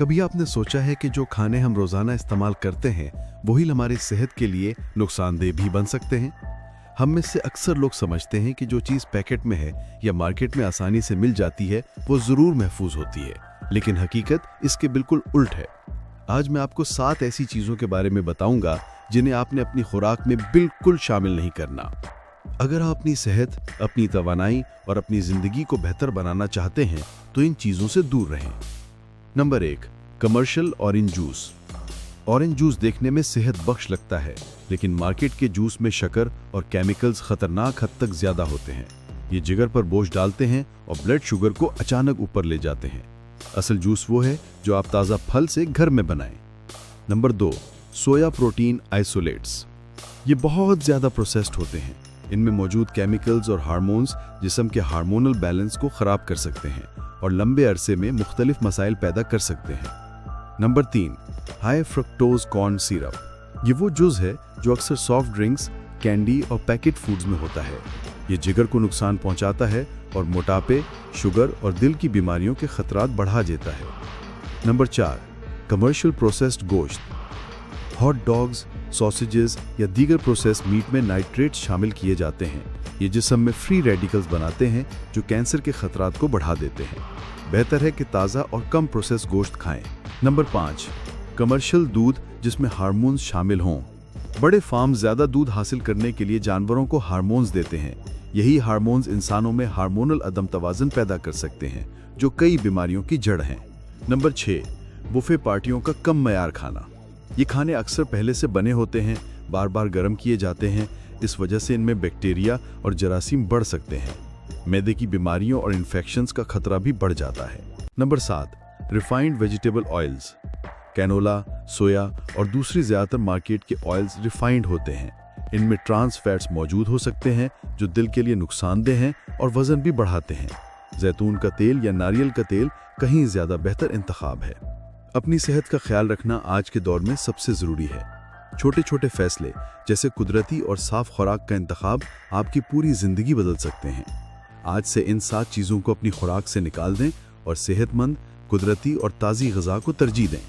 कभी आपने सोचा है कि जो खाने हम रोजाना इस्तेमाल करते हैं वही हमारी सेहत के लिए नुकसानदेह भी बन सकते हैं। हम में से अक्सर लोग समझते हैं कि जो चीज़ पैकेट में है या मार्केट में आसानी से मिल जाती है वो ज़रूर महफूज होती है, लेकिन हकीकत इसके बिल्कुल उल्ट है। आज मैं आपको 7 ऐसी चीज़ों के बारे में बताऊंगा जिन्हें आपने अपनी खुराक में बिल्कुल शामिल नहीं करना। अगर आप अपनी सेहत, अपनी तवानाई और अपनी ज़िंदगी को बेहतर बनाना चाहते हैं तो इन चीज़ों से दूर रहें। Number 1, commercial orange juice. Orange juice देखने में सेहत बख्श लगता है, लेकिन मार्केट के जूस में शक्कर और केमिकल्स खतरनाक हद तक ज्यादा होते हैं। ये जिगर पर बोझ डालते हैं और ब्लड शुगर को अचानक ऊपर ले जाते हैं। असल जूस वो है जो आप ताज़ा फल से घर में बनाएं। Number 2, soya protein isolates. ये बहुत ज्यादा प्रोसेस्ड होते हैं। इनमें मौजूद केमिकल्स और हार्मोन्स जिस्म के हार्मोनल बैलेंस को खराब कर सकते हैं और लंबे अरसे में मुख्तलिफ मसाइल पैदा कर सकते हैं। Number 3, high fructose corn syrup. ये वो जूस है जो अक्सर सॉफ्ट ड्रिंक्स, कैंडी और पैकेट फूड्स में होता है। ये जिगर को नुकसान पहुंचाता है और मोटापे, शुगर और दिल की बीमारियों के खतरात बढ़ा देता है। नंबर 4, कमर्शियल प्रोसेस्ड गोश्त। हॉट डॉग्स, सॉसेजेस या दीगर प्रोसेस्ड मीट में नाइट्रेट शामिल किए जाते हैं। ये जिस्म में फ्री रेडिकल्स बनाते हैं जो कैंसर के खतरात को बढ़ा देते हैं। बेहतर है कि ताज़ा और कम प्रोसेस गोश्त खाएं। नंबर 5, कमर्शियल दूध जिसमें हार्मोन्स शामिल हों। बड़े फार्म ज़्यादा दूध हासिल करने के लिए जानवरों को हार्मोन्स देते हैं। यही हार्मोन्स इंसानों में हार्मोनल अदम तवाज़ुन पैदा कर सकते हैं जो कई बीमारियों की जड़ हैं। नंबर 6, बुफे पार्टियों का कम मयार खाना। ये खाने अक्सर पहले से बने होते हैं, बार बार गर्म किए जाते हैं। इस वजह से इनमें बैक्टीरिया और जरासीम बढ़ सकते हैं। मैदे की बीमारियों और इन्फेक्शंस का खतरा भी बढ़ जाता है। Number 7, refined vegetable oils. Canola, soya और दूसरी ज़्यादातर मार्केट के ऑयल्स रिफाइंड होते हैं। इनमें ट्रांस फैट्स मौजूद हो सकते हैं जो दिल के लिए नुकसानदेह हैं और वज़न भी बढ़ाते हैं। जैतून का तेल या नारियल का तेल कहीं ज़्यादा बेहतर इंतखाब है। अपनी सेहत का ख्याल रखना आज के दौर में सबसे ज़रूरी है। छोटे छोटे फैसले जैसे कुदरती और साफ खुराक का इंतखाब आपकी पूरी ज़िंदगी बदल सकते हैं। आज से इन 7 चीज़ों को अपनी खुराक से निकाल दें और सेहतमंद, कुदरती और ताज़ी ग़िज़ा को तरजीह दें।